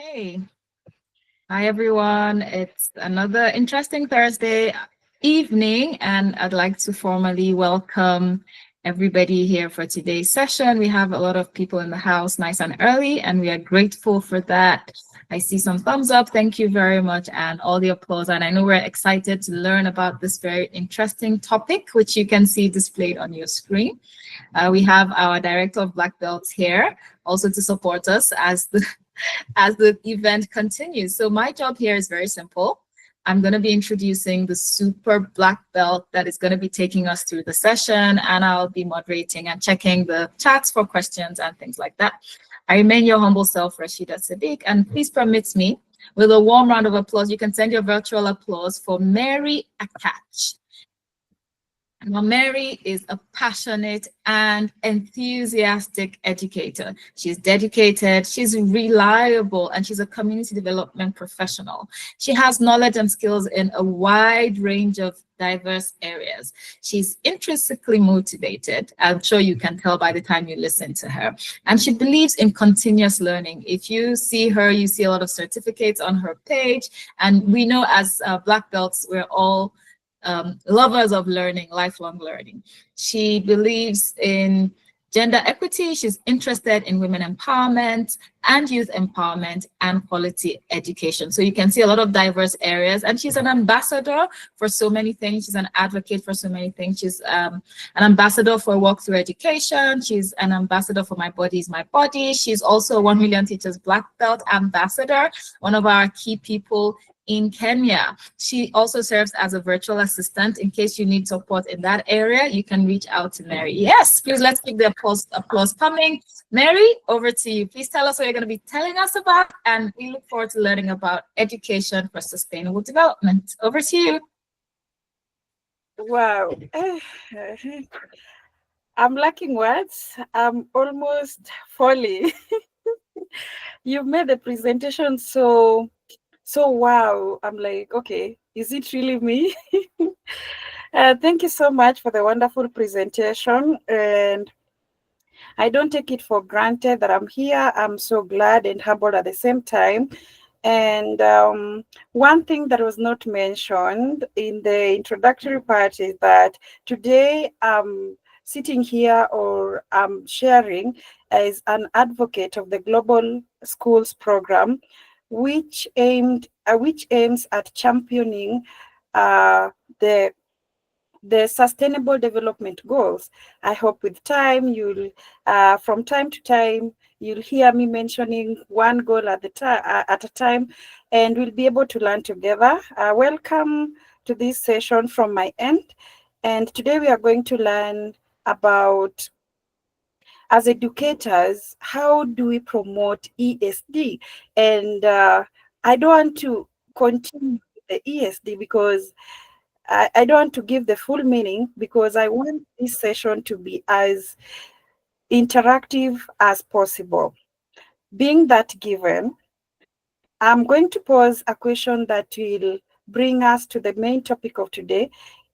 Hey, hi everyone. It's another interesting Thursday evening, and I'd like to formally welcome everybody here for today's session. We have a lot of people in the house nice and early, and we are grateful for that. I see some thumbs up. Thank you very much, and all the applause. And I know we're excited to learn about this very interesting topic, which you can see displayed on your screen. We have our Director of Black Belts here also to support us as the event continues. So my job here is very simple. I'm going to be introducing the super black belt that is going to be taking us through the session, and I'll be moderating and checking the chats for questions and things like that. I remain your humble self, Rashida Sadiq, and please permit me with a warm round of applause. You can send your virtual applause for Mary Akatch. Now, Mary is a passionate and enthusiastic educator. She's dedicated, she's reliable, and she's a community development professional. She has knowledge and skills in a wide range of diverse areas. She's intrinsically motivated. I'm sure you can tell by the time you listen to her. And she believes in continuous learning. If you see her, you see a lot of certificates on her page. And we know as Black Belts, we're all lovers of learning, lifelong learning. She believes in gender equity. She's interested in women empowerment and youth empowerment and quality education. So you can see a lot of diverse areas, and she's an ambassador for so many things. She's an advocate for so many things. She's an ambassador for Walk Through Education. She's an ambassador for My Body is My Body. She's also a 1 Million Teachers Black Belt ambassador, one of our key people in Kenya. She also serves as a virtual assistant. In case you need support in that area, you can reach out to Mary. Yes, please, let's keep the applause coming. Mary, over to you. Please tell us what you're going to be telling us about, and we look forward to learning about education for sustainable development. Over to you. Wow. I'm lacking words. I'm almost falling. You've made the presentation so wow. I'm like, okay, is it really me? Thank you so much for the wonderful presentation. And I don't take it for granted that I'm here. I'm so glad and humbled at the same time. And one thing that was not mentioned in the introductory part is that today I'm sitting here, or I'm sharing as an advocate of the Global Schools Program, which aims at championing uh, the sustainable development goals. I hope with time from time to time, you'll hear me mentioning one goal at a time, and we'll be able to learn together. Welcome to this session from my end. And today we are going to learn about, as educators, how do we promote ESD? And I don't want to continue with the ESD because I don't want to give the full meaning, because I want this session to be as interactive as possible. Being that given, I'm going to pose a question that will bring us to the main topic of today.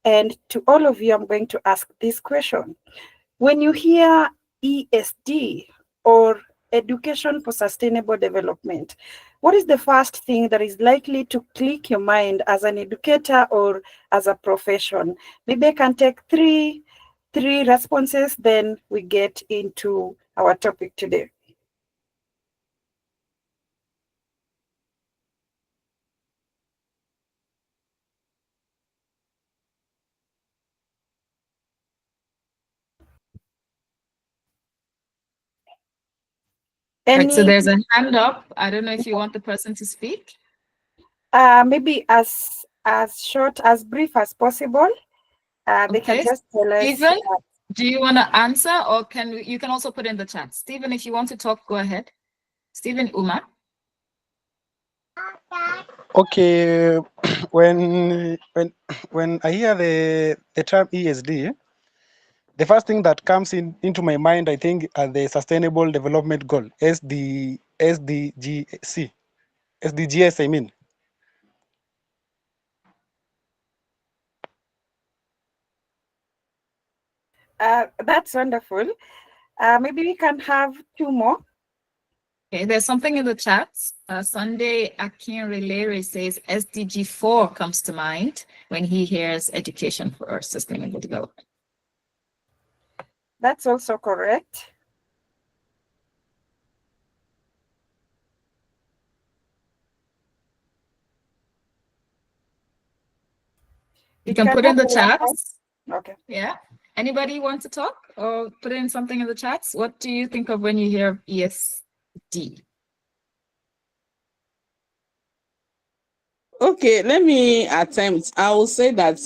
And to all of you, I'm going to ask this question. When you hear ESD, or Education for Sustainable Development, what is the first thing that is likely to click your mind as an educator or as a profession? Maybe I can take three responses, then we get into our topic today. Right, so Any, there's a hand up. I don't know if you want the person to speak. maybe as short, as brief as possible. They can Okay, just tell us. Stephen, do you want to answer, or you can also put in the chat? Stephen, if you want to talk, go ahead. Stephen Uma. Okay, when I hear the term ESD, the first thing that comes into my mind, I think, are the Sustainable Development Goal, SDGs. I mean. That's wonderful. Maybe we can have two more. Okay, there's something in the chat. Sunday Akin Relere says SDG 4 comes to mind when he hears education for sustainable development. That's also correct. You can put in the chats. Okay. Yeah. Anybody want to talk or put in something in the chats? What do you think of when you hear ESD? Okay, let me attempt. I will say that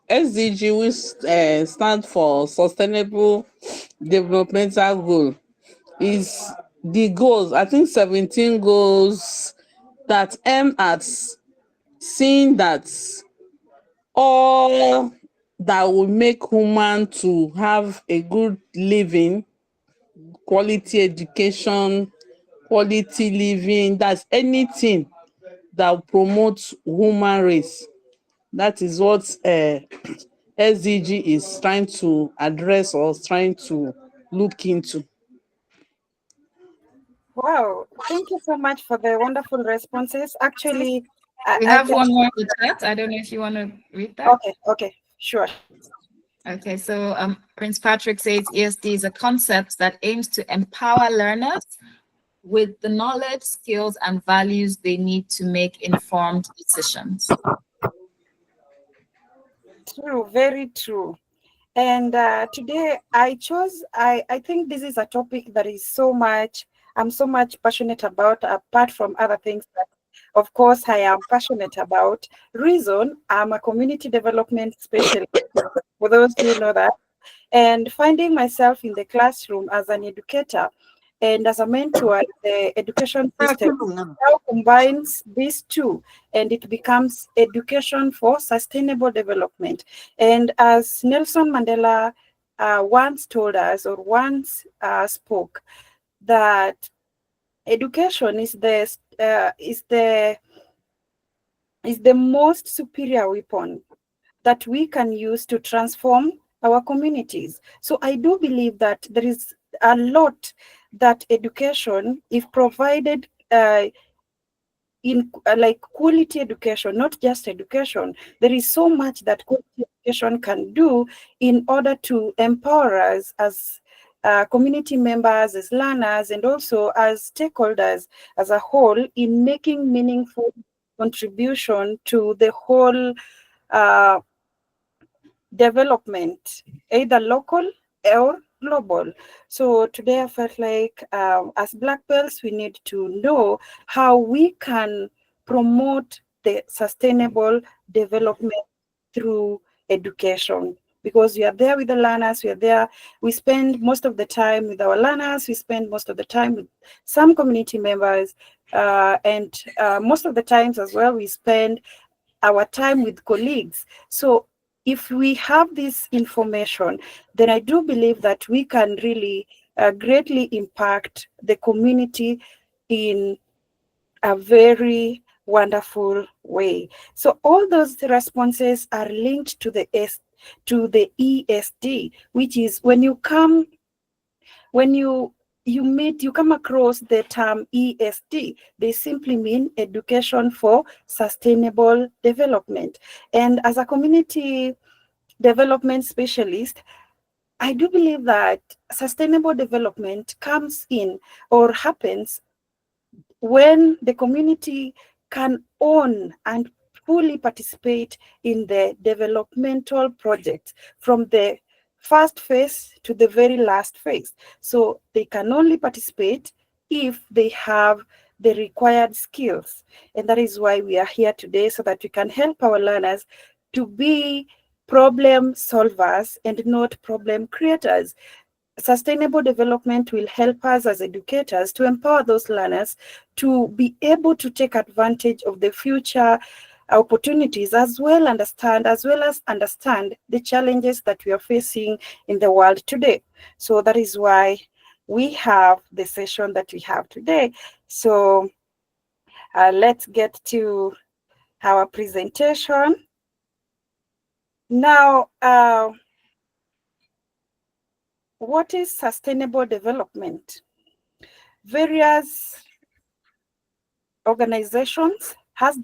SDG, which stand for Sustainable Developmental Goal, is the goals. I think 17 goals that aim at seeing that all that will make human to have a good living, quality education, quality living. That's anything that promotes human race. That is what SDG is trying to address or trying to look into. Wow, thank you so much for the wonderful responses. Actually, We I have can. one more in the chat. I don't know if you want to read that. Okay, sure. Okay, so Prince Patrick says ESD is a concept that aims to empower learners with the knowledge, skills, and values they need to make informed decisions. True, very true. And today I think this is a topic that is I'm so much passionate about, apart from other things that, of course, I am passionate about. Reason, I'm a community development specialist, for those who know that. And finding myself in the classroom as an educator and as a mentor in the education system now combines these two, and it becomes education for sustainable development. And as Nelson Mandela once told us, or once spoke, that education is the most superior weapon that we can use to transform our communities. So I do believe that there is a lot that education, if provided in like quality education, not just education, there is so much that quality education can do in order to empower us as community members, as learners, and also as stakeholders as a whole in making meaningful contribution to the whole development, either local or global. So today I felt like as Black Belts, we need to know how we can promote the sustainable development through education. Because we are there with the learners, we spend most of the time with our learners, we spend most of the time with some community members, and most of the times as well, we spend our time with colleagues. So if we have this information, then I do believe that we can really greatly impact the community in a very wonderful way. So all those responses are linked to the ESD, which is when you come you come across the term ESD, they simply mean education for sustainable development. And as a community development specialist, I do believe that sustainable development comes in or happens when the community can own and fully participate in the developmental project from the first phase to the very last phase. So they can only participate if they have the required skills. And that is why we are here today, so that we can help our learners to be problem solvers and not problem creators. Sustainable development will help us as educators to empower those learners to be able to take advantage of the future opportunities, as well as understand the challenges that we are facing in the world today. So that is why we have the session that we have today. So let's get to our presentation. Now, what is sustainable development? Various organizations has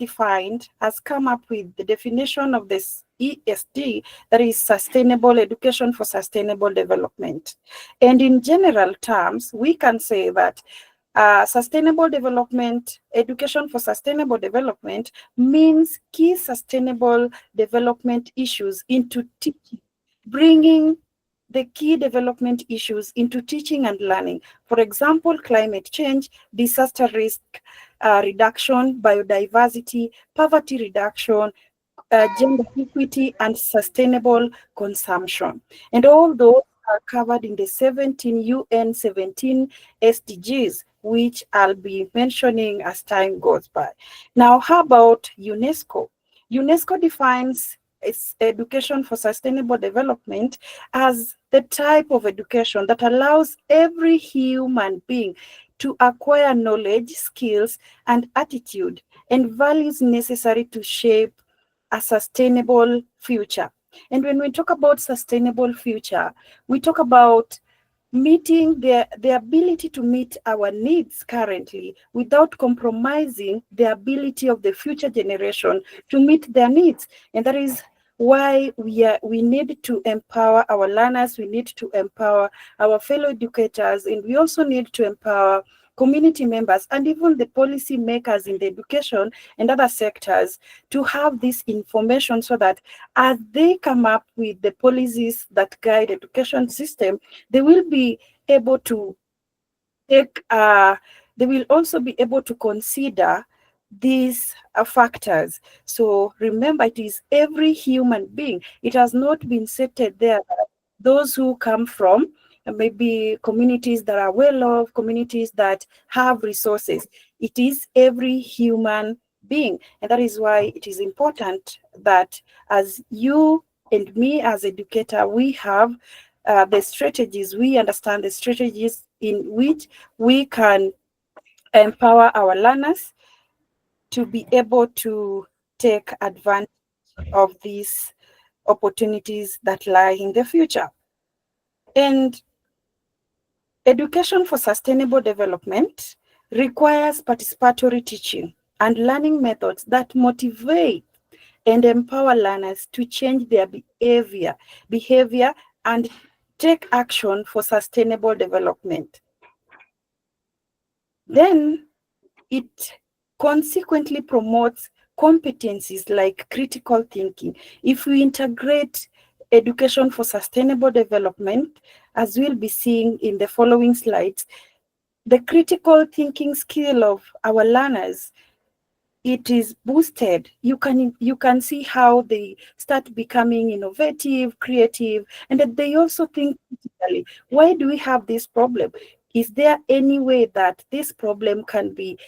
come up with the definition of this ESD, that is Sustainable Education for Sustainable Development. And in general terms, we can say that sustainable development, education for sustainable development means key sustainable development issues into teaching, bringing the key development issues into teaching and learning. For example, climate change, disaster risk reduction, biodiversity, poverty reduction, gender equity, and sustainable consumption. And all those are covered in the 17 SDGs, which I'll be mentioning as time goes by. Now, how about UNESCO? UNESCO defines its education for sustainable development as the type of education that allows every human being to acquire knowledge, skills, and attitude and values necessary to shape a sustainable future. And when we talk about sustainable future, we talk about meeting the ability to meet our needs currently without compromising the ability of the future generation to meet their needs. And that is why we need to empower our learners, we need to empower our fellow educators, and we also need to empower community members and even the policy makers in the education and other sectors to have this information so that as they come up with the policies that guide education system, they will be able to take, they will also be able to consider these factors. So remember, it is every human being. It has not been stated there that those who come from maybe communities that are well off, communities that have resources. It is every human being. And that is why it is important that as you and me as educator, we have the strategies, we understand the strategies in which we can empower our learners to be able to take advantage of these opportunities that lie in the future. And education for sustainable development requires participatory teaching and learning methods that motivate and empower learners to change their behavior and take action for sustainable development. Then it consequently promotes competencies like critical thinking. If we integrate education for sustainable development, as we'll be seeing in the following slides, the critical thinking skill of our learners, it is boosted. You can see how they start becoming innovative, creative, and that they also think critically. Why do we have this problem? Is there any way that this problem can be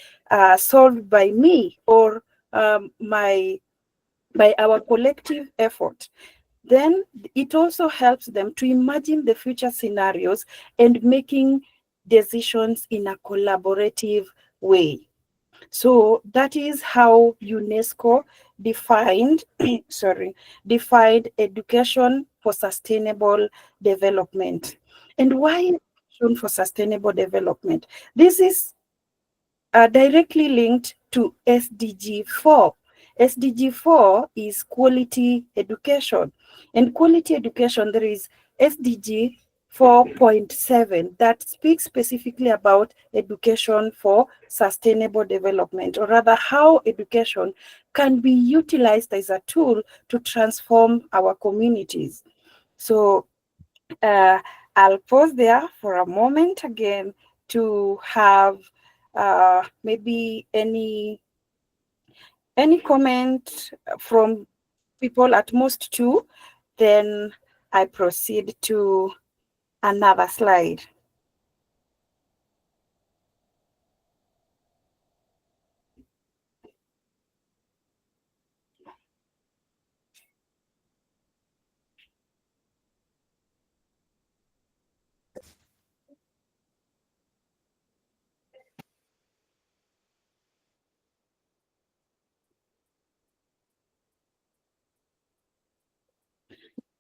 solved by me or by our collective effort? Then it also helps them to imagine the future scenarios and making decisions in a collaborative way. So that is how UNESCO defined, defined education for sustainable development. And why education for sustainable development? This is directly linked to SDG 4. SDG 4 is quality education. And quality education, there is SDG 4.7 that speaks specifically about education for sustainable development, or rather how education can be utilized as a tool to transform our communities. So I'll pause there for a moment again to have maybe any comment from people, at most two, then I proceed to another slide.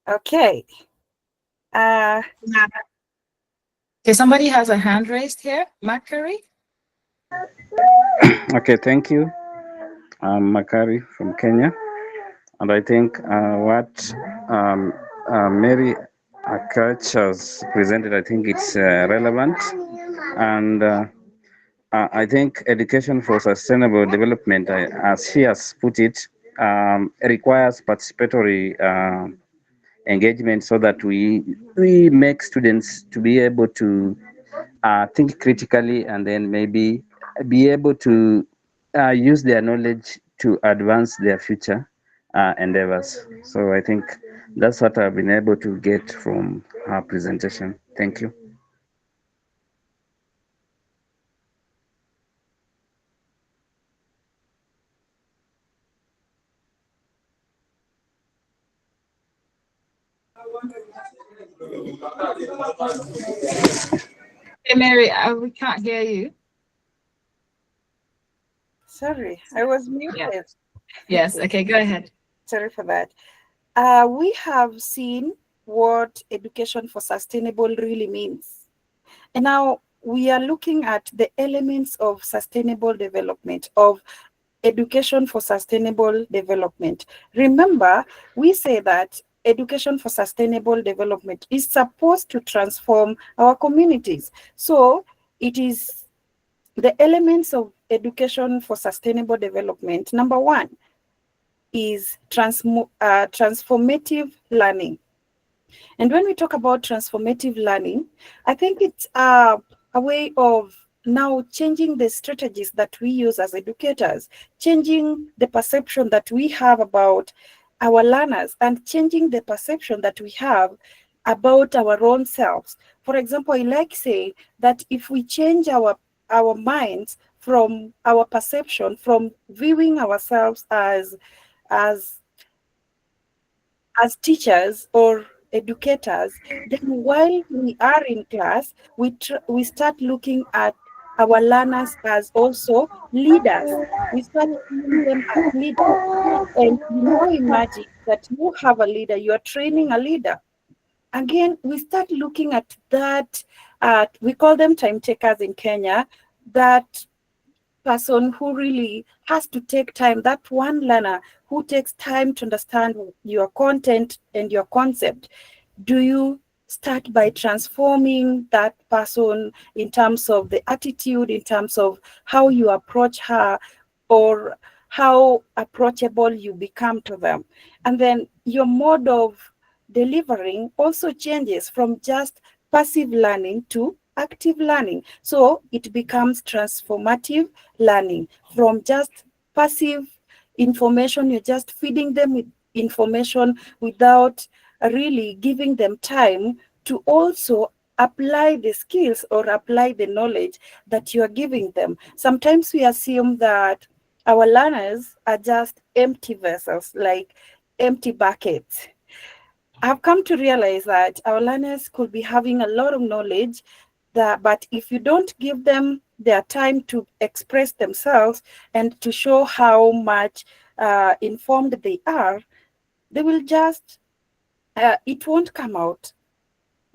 Okay. Okay, somebody has a hand raised here. Macquarie? Okay, thank you. I'm Makari from Kenya, and I think what um, Mary Akatch has presented, I think it's relevant, and I think education for sustainable development, as she has put it, requires participatory engagement so that we make students to be able to think critically and then maybe be able to use their knowledge to advance their future endeavors. So I think that's what I've been able to get from her presentation. Thank you. Hey, Mary, we can't hear you. Sorry, I was Yeah. muted. Yes. Okay, go ahead. Sorry for that. We have seen what education for sustainable really means. And now we are looking at the elements of sustainable development, of education for sustainable development. Remember, we say that education for sustainable development is supposed to transform our communities. So it is the elements of education for sustainable development. Number one is transformative learning. And when we talk about transformative learning, I think it's a way of now changing the strategies that we use as educators, changing the perception that we have about our learners, and changing the perception that we have about our own selves. For example, I like say that if we change our minds from our perception, from viewing ourselves as as teachers or educators, then while we are in class, we start looking at our learners as also leaders. We start seeing them as leaders. And you now imagine that you have a leader, you are training a leader. Again, we start looking at that, we call them time takers in Kenya, that person who really has to take time, that one learner who takes time to understand your content and your concept. Do you start by transforming that person in terms of the attitude, in terms of how you approach her, or how approachable you become to them? And then your mode of delivering also changes from just passive learning to active learning. So it becomes transformative learning from just passive information. You're just feeding them with information without really giving them time to also apply the skills or apply the knowledge that you are giving them. Sometimes we assume that our learners are just empty vessels, like empty buckets. I've come to realize that our learners could be having a lot of knowledge, but if you don't give them their time to express themselves and to show how much informed they are, they will just, it won't come out.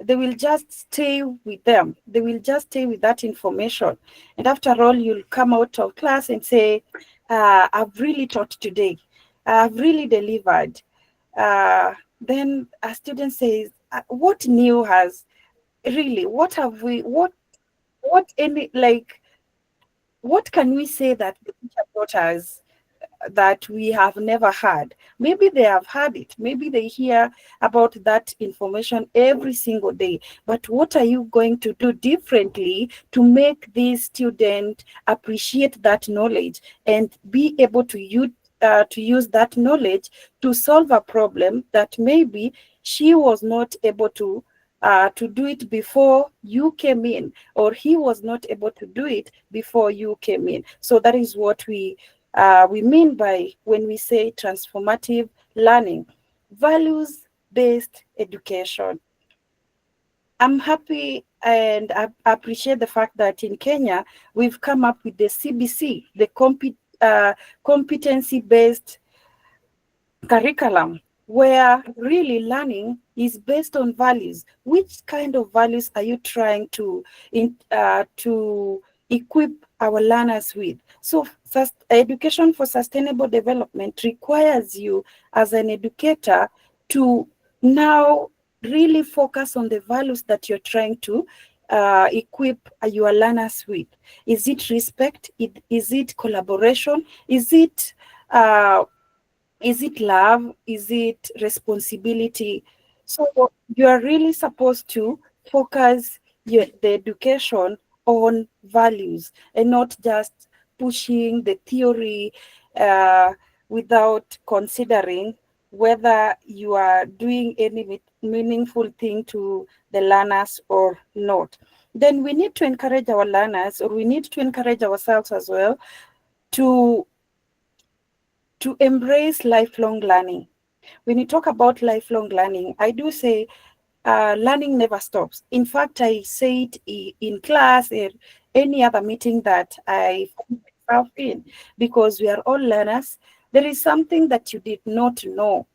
They will just stay with them. They will just stay with that information. And after all, you'll come out of class and say, I've really taught today. I've really delivered. Then a student says, what new has really, what have we, what any, like, what can we say that the teacher taught us that we have never had? Maybe they have had it. Maybe they hear about that information every single day. But what are you going to do differently to make this student appreciate that knowledge and be able to use that knowledge to solve a problem that maybe she was not able to do it before you came in, or he was not able to do it before you came in. So that is what we mean by when we say transformative learning, values-based education. I'm happy and I appreciate the fact that in Kenya, we've come up with the CBC, the competency-based curriculum, where really learning is based on values. Which kind of values are you trying to equip our learners with. So education for sustainable development requires you as an educator to now really focus on the values that you're trying to equip your learners with. Is it respect? Is it collaboration? Is it love? Is it responsibility? So you are really supposed to focus the education on values and not just pushing the theory without considering whether you are doing any meaningful thing to the learners or not. Then we need to encourage our learners, or we need to encourage ourselves as well, to embrace lifelong learning. When you talk about lifelong learning, I do say learning never stops. In fact, I say it in class, in any other meeting that I find myself in, because we are all learners. There is something that you did not know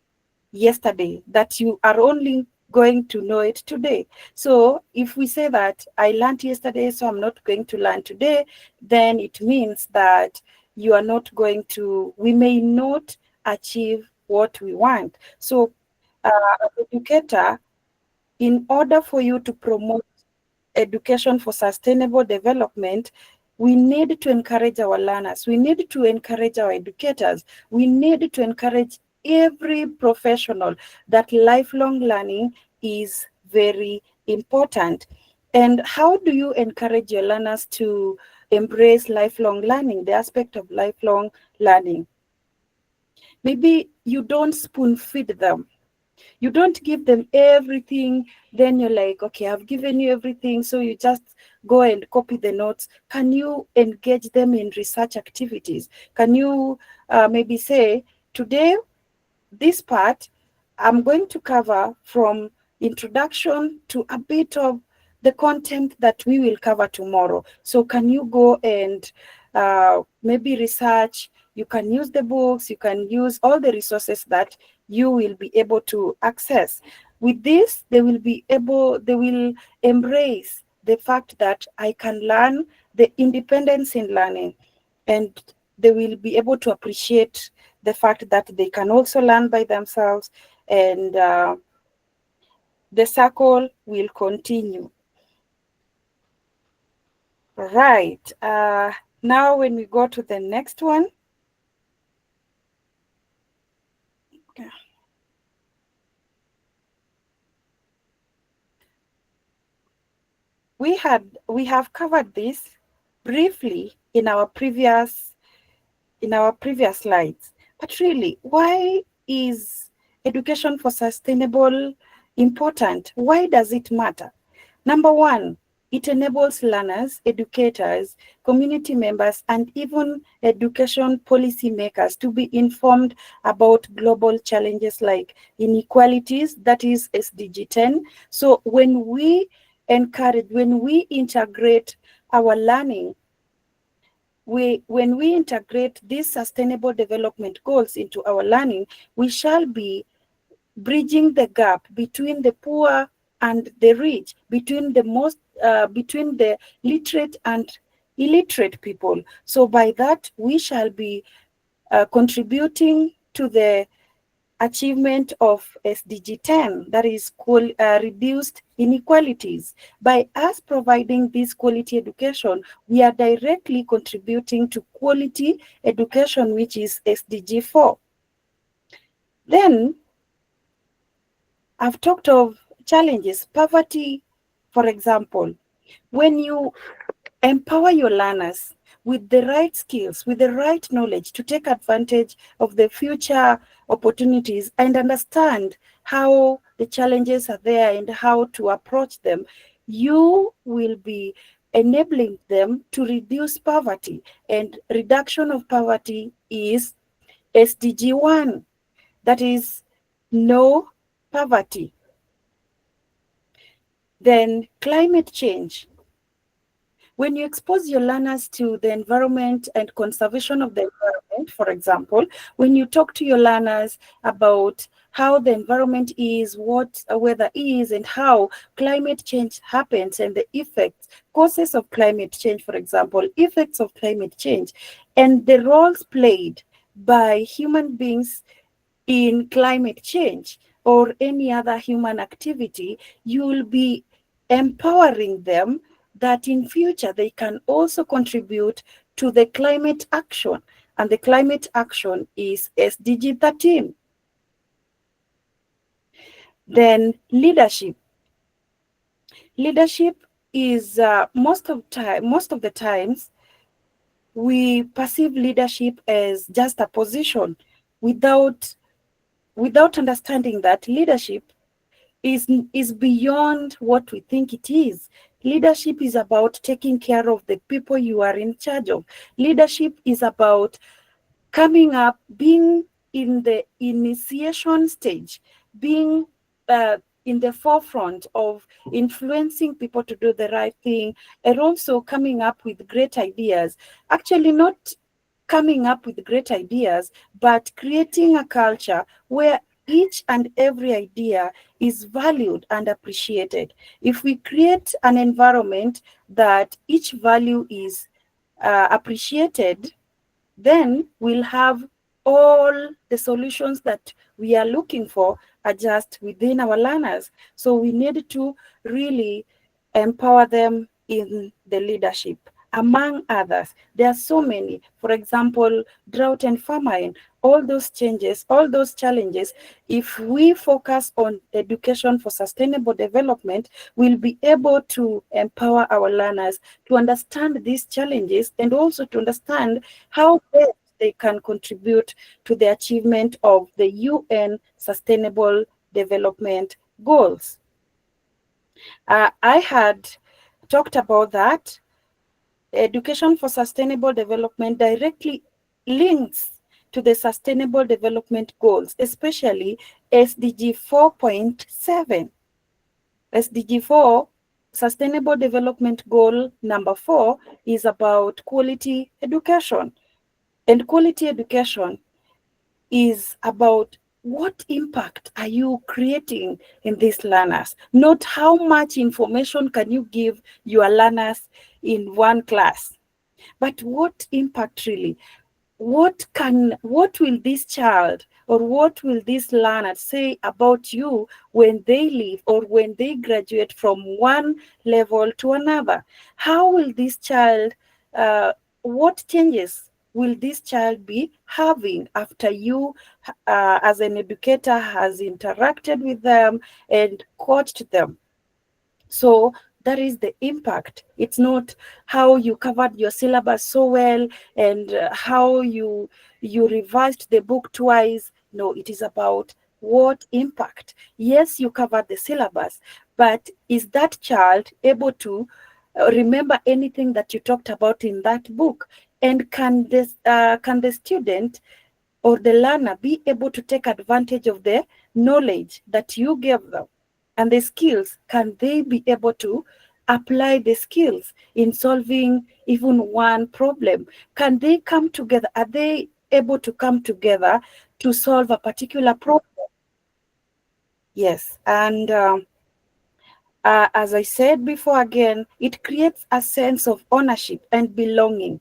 yesterday that you are only going to know it today. So if we say that I learned yesterday, so I'm not going to learn today, then it means that you are not going to, we may not achieve what we want. So as an educator, in order for you to promote education for sustainable development, we need to encourage our learners. We need to encourage our educators. We need to encourage every professional that lifelong learning is very important. And how do you encourage your learners to embrace lifelong learning, the aspect of lifelong learning? Maybe you don't spoon feed them. You don't give them everything, then you're like, okay, I've given you everything, so you just go and copy the notes. Can you engage them in research activities? Can you maybe say, today, this part, I'm going to cover from introduction to a bit of the content that we will cover tomorrow. So can you go and maybe research? You can use the books, you can use all the resources that you will be able to access. With this, they will embrace the fact that I can learn, the independence in learning, and they will be able to appreciate the fact that they can also learn by themselves, and the circle will continue. Right. Now when we go to the next one. Okay. We have covered this briefly in our previous slides. But really, why is education for sustainable important? Why does it matter? Number one, it enables learners, educators, community members, and even education policy makers to be informed about global challenges like inequalities, that is SDG 10. So when we integrate our learning, when we integrate these sustainable development goals into our learning, we shall be bridging the gap between the poor and the rich, between the literate and illiterate people. So by that, we shall be contributing to the achievement of SDG 10, that is reduced inequalities. By us providing this quality education, we are directly contributing to quality education, which is SDG 4. Then, I've talked of challenges, poverty, for example. When you empower your learners with the right skills, with the right knowledge to take advantage of the future opportunities and understand how the challenges are there and how to approach them, you will be enabling them to reduce poverty. And reduction of poverty is SDG 1, that is no poverty. Then climate change. When you expose your learners to the environment and conservation of the environment, for example, when you talk to your learners about how the environment is, what weather is, and how climate change happens, and the effects, causes of climate change, for example, effects of climate change, and the roles played by human beings in climate change or any other human activity, you will be empowering them that in future they can also contribute to the climate action. And the climate action is SDG 13. Then leadership. Leadership is most of the times we perceive leadership as just a position without understanding that leadership is beyond what we think it is. Leadership is about taking care of the people you are in charge of. Leadership is about coming up, being in the initiation stage, being in the forefront of influencing people to do the right thing, and also coming up with great ideas. Actually, not coming up with great ideas, but creating a culture where each and every idea is valued and appreciated. If we create an environment that each value is appreciated, then we'll have all the solutions that we are looking for are just within our learners. So we need to really empower them in the leadership. Among others, there are so many. For example, drought and famine, all those changes, all those challenges. If we focus on education for sustainable development, we'll be able to empower our learners to understand these challenges and also to understand how best they can contribute to the achievement of the UN Sustainable Development Goals. I had talked about that. Education for sustainable development directly links to the Sustainable Development Goals, especially SDG 4.7. SDG 4, Sustainable Development Goal number 4, is about quality education. And quality education is about what impact are you creating in these learners, not how much information can you give your learners in one class, but what impact really. What will this child or what will this learner say about you when they leave or when they graduate from one level to another? How will this child, what changes will this child be having after you, as an educator, has interacted with them and coached them? So that is the impact. It's not how you covered your syllabus so well and how you revised the book twice. No, it is about what impact. Yes, you covered the syllabus, but is that child able to remember anything that you talked about in that book? And can the student or the learner be able to take advantage of the knowledge that you gave them? And the skills, can they be able to apply the skills in solving even one problem? Can they come together? Are they able to come together to solve a particular problem? Yes. And as I said before, again, it creates a sense of ownership and belonging.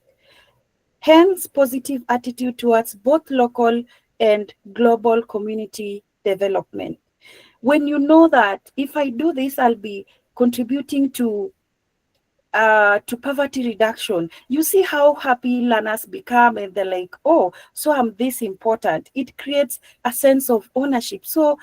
Hence, positive attitude towards both local and global community development. When you know that if I do this, I'll be contributing to poverty reduction, you see how happy learners become, and they're like, oh, so I'm this important. It creates a sense of ownership. So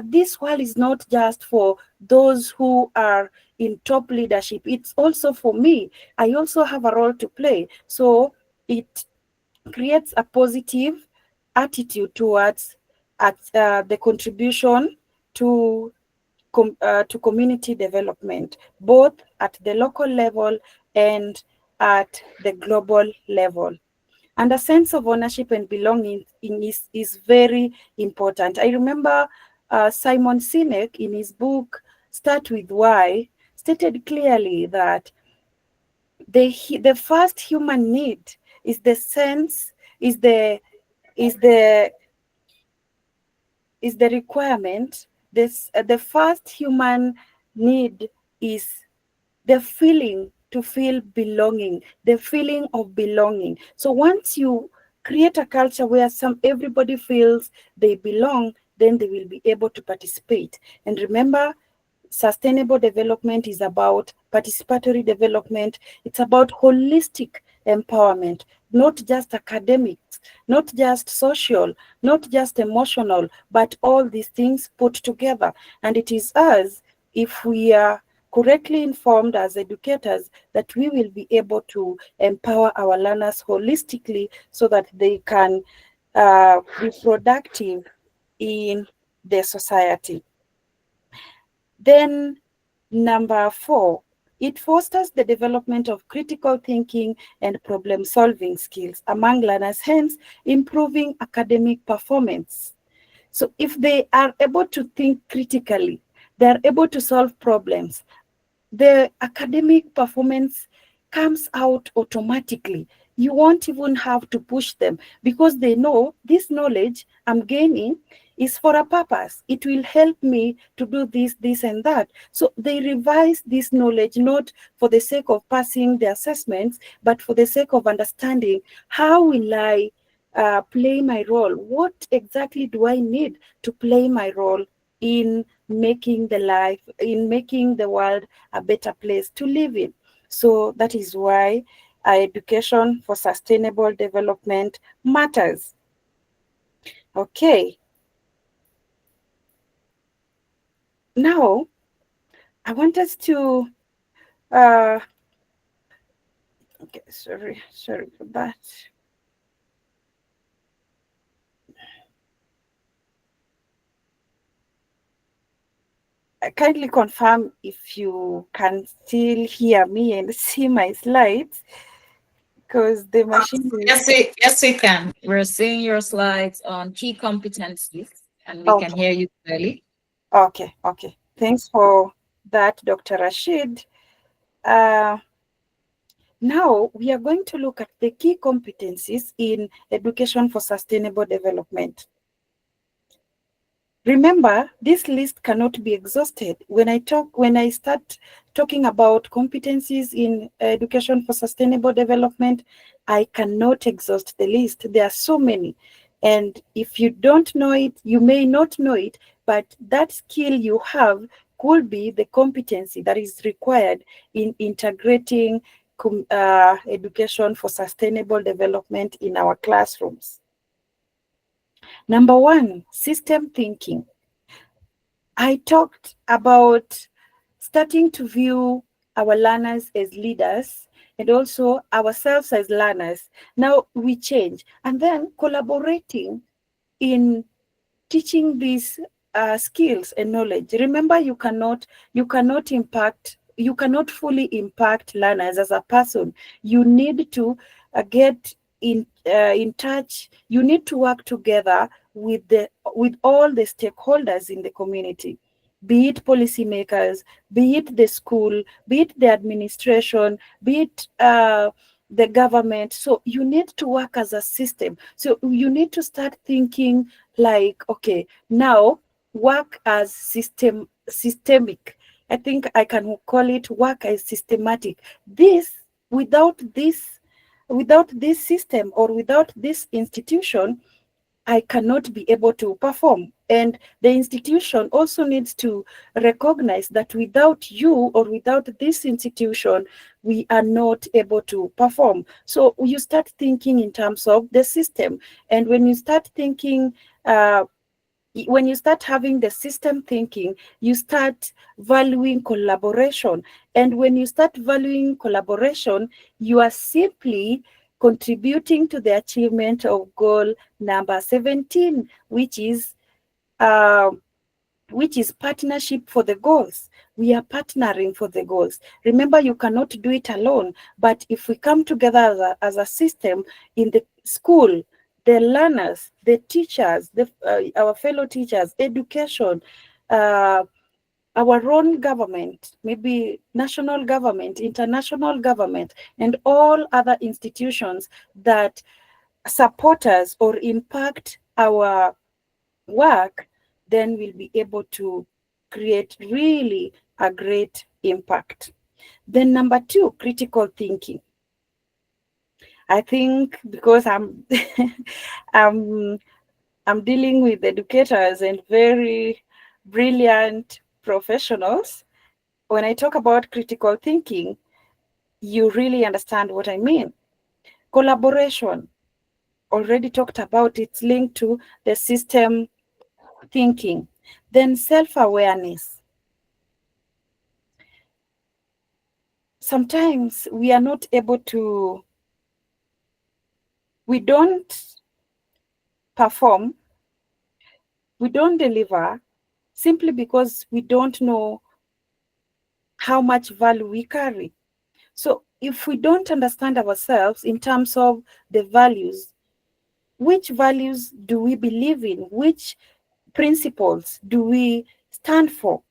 this world is not just for those who are in top leadership. It's also for me. I also have a role to play. So it creates a positive attitude towards the contribution to community development, both at the local level and at the global level. And a sense of ownership and belonging is very important. I remember Simon Sinek in his book, Start With Why, stated clearly that the first human need is the sense, is the requirement. The first human need is the feeling to feel belonging, the feeling of belonging. So once you create a culture where everybody feels they belong, then they will be able to participate. And remember, sustainable development is about participatory development. It's about holistic empowerment, not just academics, not just social, not just emotional, but all these things put together. And it is us, if we are correctly informed as educators, that we will be able to empower our learners holistically so that they can be productive in the society. Then number 4, it fosters the development of critical thinking and problem-solving skills among learners, hence improving academic performance. So if they are able to think critically, they are able to solve problems, the academic performance comes out automatically. You won't even have to push them because they know this knowledge I'm gaining is for a purpose. It will help me to do this, this, and that. So they revise this knowledge not for the sake of passing the assessments, but for the sake of understanding how will I play my role? What exactly do I need to play my role in making the world a better place to live in? So that is why education for sustainable development matters. Okay. Now, I want us to, okay, sorry for that. Kindly confirm if you can still hear me and see my slides, because the machine is... Yes, we can. We're seeing your slides on key competencies, and we can Okay. hear you clearly. Okay. Thanks for that, Dr. Rashid. Now we are going to look at the key competencies in education for sustainable development. Remember, this list cannot be exhausted. When I start talking about competencies in education for sustainable development, I cannot exhaust the list. There are so many. And if you don't know it, you may not know it, but that skill you have could be the competency that is required in integrating education for sustainable development in our classrooms. Number 1, system thinking. I talked about starting to view our learners as leaders and also ourselves as learners. Now we change, and then collaborating in teaching these skills and knowledge. Remember, you cannot fully impact learners as a person. You need to get in touch. You need to work together with all the stakeholders in the community, be it policymakers, be it the school, be it the administration, be it the government. So you need to work as a system. So you need to start thinking like, okay, now work as systemic. I think I can call it work as systematic. Without this system or without this institution, I cannot be able to perform. And the institution also needs to recognize that without you or without this institution, we are not able to perform. So you start thinking in terms of the system. And when you start thinking, when you start having the system thinking, you start valuing collaboration. And when you start valuing collaboration, you are simply contributing to the achievement of goal number 17, which is partnership for the goals. We are partnering for the goals. Remember, you cannot do it alone, but if we come together as a system in the school, the learners, the teachers, our fellow teachers, education, our own government, maybe national government, international government, and all other institutions that support us or impact our work, then we'll be able to create really a great impact. Then number 2, critical thinking. I think because I'm I'm dealing with educators and very brilliant professionals. When I talk about critical thinking, you really understand what I mean. Collaboration, already talked about, it's linked to the system thinking. Then self-awareness. Sometimes we are not able to, we don't perform, we don't deliver simply because we don't know how much value we carry. So if we don't understand ourselves in terms of the values, which values do we believe in? Which principles do we stand for?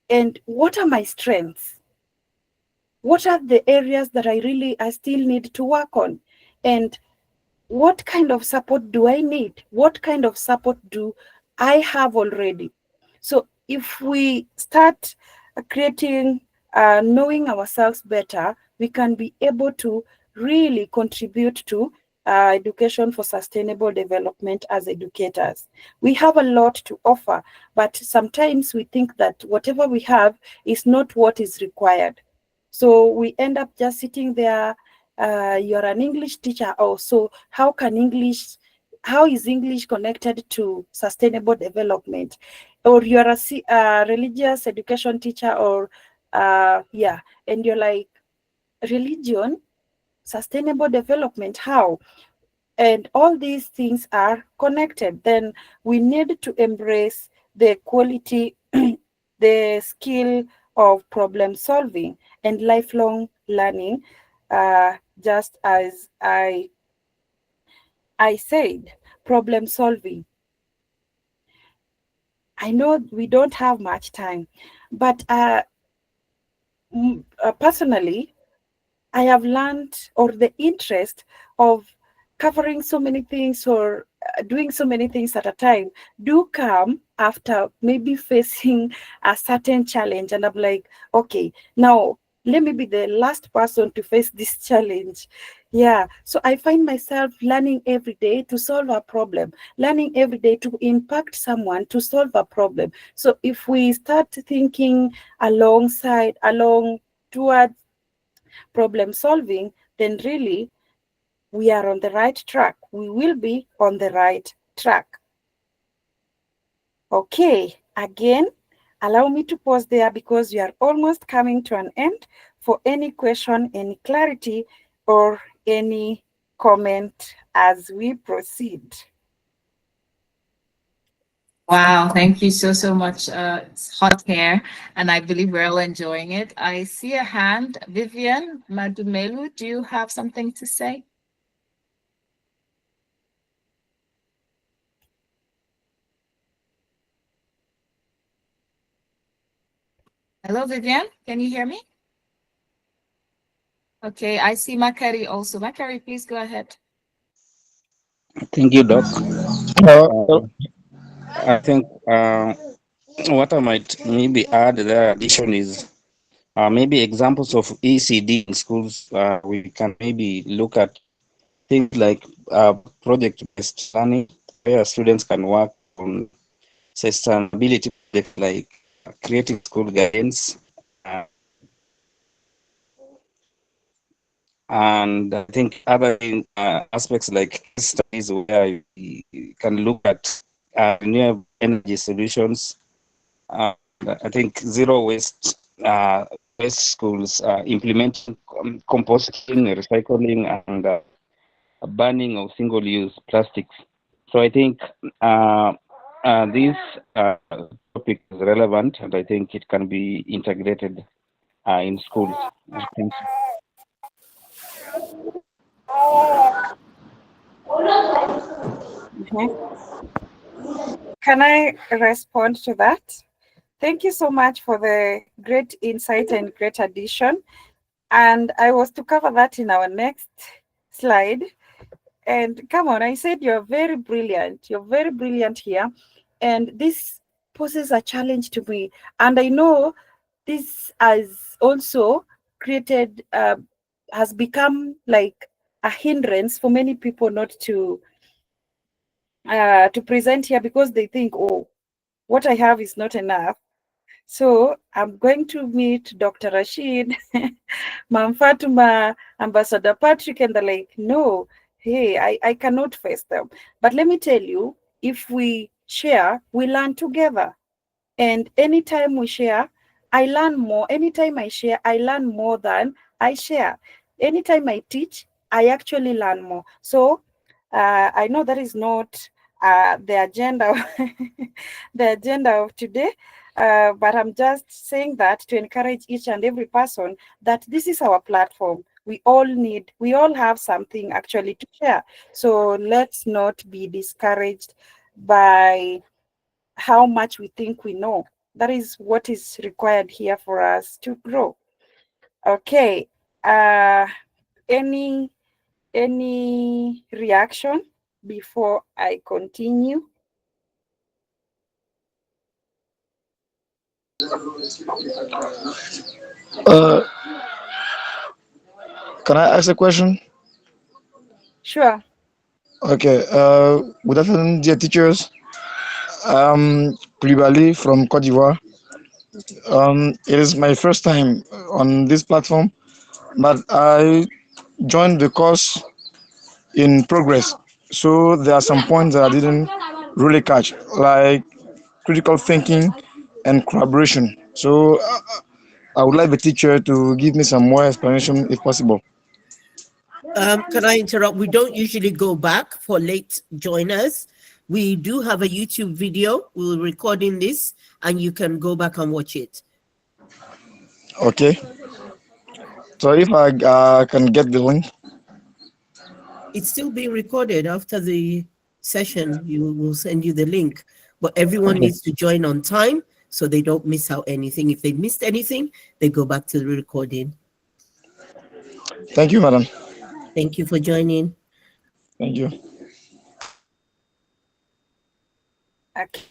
And what are my strengths? What are the areas that I still need to work on? And what kind of support do I need? What kind of support do I have already? So if we start creating, knowing ourselves better, we can be able to really contribute to education for sustainable development as educators. We have a lot to offer, but sometimes we think that whatever we have is not what is required. So we end up just sitting there. You're an English teacher, so how is English connected to sustainable development? Or you're a religious education teacher, or and you're like, religion, sustainable development, how? And all these things are connected. Then we need to embrace the quality, the skill of problem solving and lifelong learning, just as I said, problem solving. I know we don't have much time, but personally, I have learned, or the interest of covering so many things, or doing so many things at a time, do come after maybe facing a certain challenge. And I'm like, okay, now let me be the last person to face this challenge. Yeah. So I find myself learning every day to solve a problem, learning every day to impact someone, to solve a problem. So if we start thinking along towards problem solving, then really we are on the right track. We will be on the right track. Okay, again, allow me to pause there because we are almost coming to an end. For any question, any clarity, or any comment as we proceed. Wow, thank you so much. It's hot here, and I believe we're all enjoying it. I see a hand. Vivian Madumelu, do you have something to say? Hello, Vivian. Can you hear me? Okay, I see Makari also. Makari, please go ahead. Thank you, Doc. Uh, I think what I might maybe add there addition is maybe examples of ECD in schools. We can maybe look at things like project-based learning, where students can work on sustainability projects like creating school guidance. And I think other aspects like case studies where you can look at renewable energy solutions. I think zero waste schools implementing composting, recycling, and banning of single-use plastics. So I think this topic is relevant, and I think it can be integrated in schools. Thank you. Can I respond to that? Thank you so much for the great insight and great addition. And I was to cover that in our next slide. And come on, I said you're very brilliant. You're very brilliant here. And this poses a challenge to me. And I know this has also created, has become like a hindrance for many people not to present here because they think, oh, what I have is not enough. So I'm going to meet Dr. Rashid, Mam Fatuma, Ambassador Patrick, and they're like, no, hey, I cannot face them. But let me tell you, if we share, we learn together. And anytime we share, I learn more. Anytime I share, I learn more than I share. Anytime I teach, I actually learn more. So I know that is not the agenda, the agenda of today, but I'm just saying that to encourage each and every person that this is our platform. We all have something actually to share. So let's not be discouraged by how much we think we know. That is what is required here for us to grow. Okay. Any reaction before I continue? Uh, can I ask a question? Sure. Okay. Good afternoon, dear teachers. Koulibaly from Cote d'Ivoire. It is my first time on this platform, but I joined the course in progress. So there are some points that I didn't really catch, like critical thinking and collaboration. So I would like the teacher to give me some more explanation if possible. Can I interrupt? We don't usually go back for late joiners. We do have a YouTube video. We're recording this and you can go back and watch it. Okay. So if I can get the link. It's still being recorded. After the session, you will send you the link. But everyone Okay. needs to join on time so they don't miss out anything. If they missed anything, they go back to the recording. Thank you, madam. Thank you for joining. Thank you. Okay.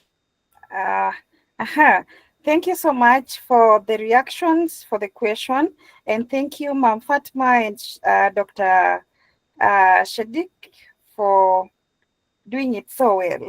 Thank you so much for the reactions, for the question. And thank you, Mam Fatma and Dr. Shadik, for doing it so well.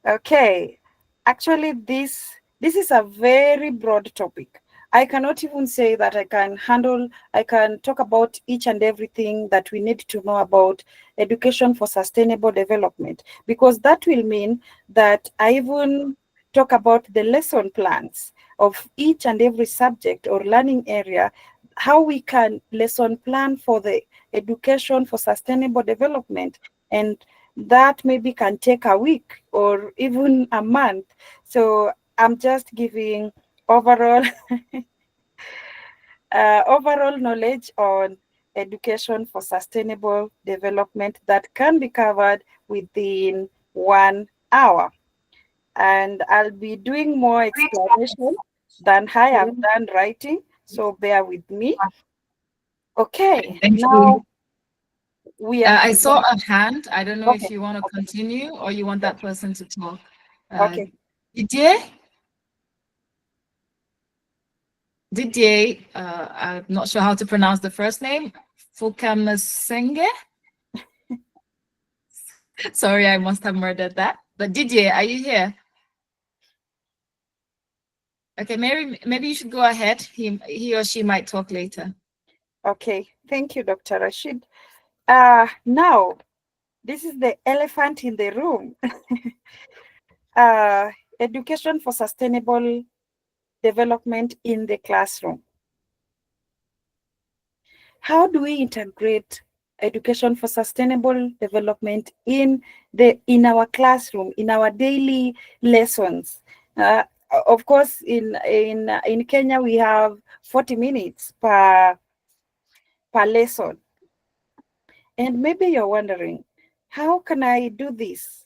Okay. Actually, this is a very broad topic. I cannot even say that I can talk about each and everything that we need to know about education for sustainable development, because that will mean that I even talk about the lesson plans of each and every subject or learning area, how we can lesson plan for the education for sustainable development. And that maybe can take a week or even a month. So I'm just giving overall overall knowledge on education for sustainable development that can be covered within 1 hour. And I'll be doing more explanation than I have done writing, so bear with me. Okay, Thank now you. we are I saw a hand. I don't know okay. if you want to continue or you want that person to talk. Okay. Didier? Didier, I'm not sure how to pronounce the first name. Fukamasenge? Sorry, I must have murdered that. But Didier, are you here? Okay, Mary, maybe you should go ahead. He or she might talk later. Okay, thank you, Dr. Rashid. Now, this is the elephant in the room. Education for sustainable development in the classroom. How do we integrate education for sustainable development in our classroom, in our daily lessons? Of course, in Kenya, we have 40 minutes per lesson. And maybe you're wondering, how can I do this?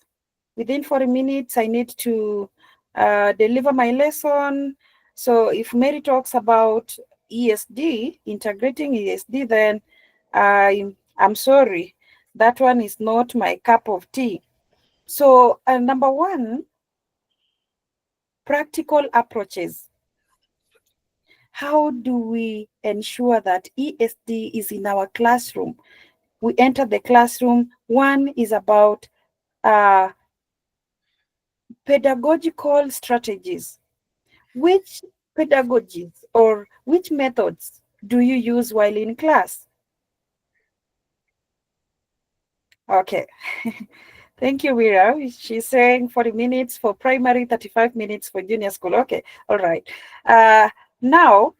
Within 40 minutes, I need to deliver my lesson. So if Mary talks about ESD, integrating ESD, then I'm sorry, that one is not my cup of tea. So number one, practical approaches. How do we ensure that ESD is in our classroom? We enter the classroom. One is about pedagogical strategies. Which pedagogies or which methods do you use while in class? Okay. Thank you, Mira. She's saying 40 minutes for primary, 35 minutes for junior school. Okay, all right. Now,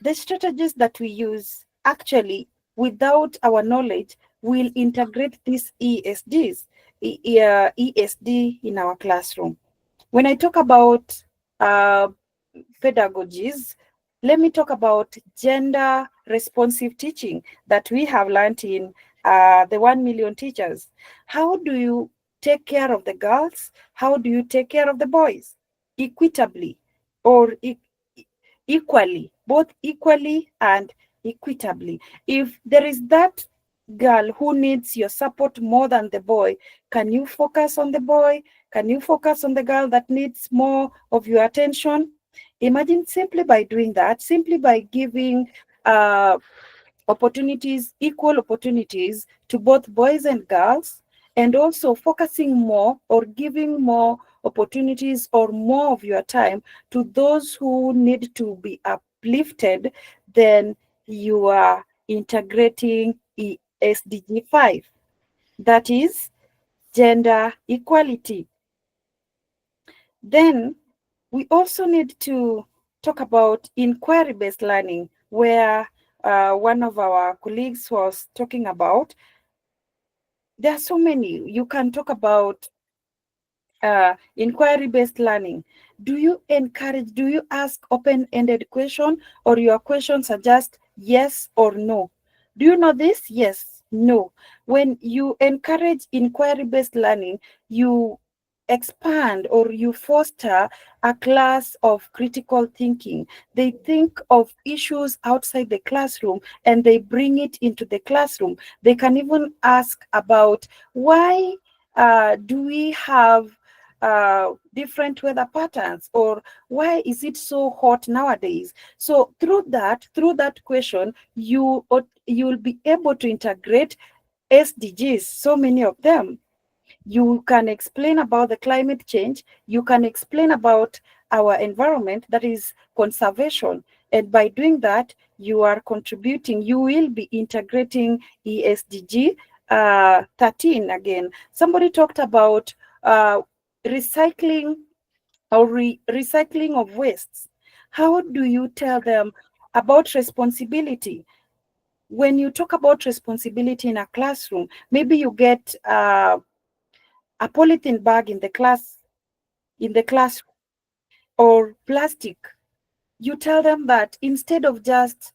the strategies that we use actually, without our knowledge, will integrate these ESD in our classroom. When I talk about pedagogies, let me talk about gender responsive teaching that we have learned in the 1 Million Teachers. How do you take care of the girls? How do you take care of the boys? Equitably or equally, both equally and equitably. If there is that girl who needs your support more than the boy, can you focus on the boy? Can you focus on the girl that needs more of your attention? Imagine simply by doing that, simply by giving opportunities, equal opportunities to both boys and girls, and also focusing more or giving more opportunities or more of your time to those who need to be uplifted, then you are integrating SDG 5, that is gender equality. Then we also need to talk about inquiry-based learning, where one of our colleagues was talking about. There are so many. You can talk about inquiry-based learning. Do you ask open-ended question, or your questions are just yes or no? Do you know this? Yes, no. When you encourage inquiry-based learning, you expand or you foster a class of critical thinking. They think of issues outside the classroom and they bring it into the classroom. They can even ask about why do we have different weather patterns, or why is it so hot nowadays? So through that question, you'll be able to integrate SDGs, so many of them. You can explain about the climate change. You can explain about our environment, that is conservation. And by doing that, you are contributing, you will be integrating ESDG 13 again. Somebody talked about recycling or recycling of wastes. How do you tell them about responsibility? When you talk about responsibility in a classroom, maybe you get a polythene bag in the class, or plastic. You tell them that instead of just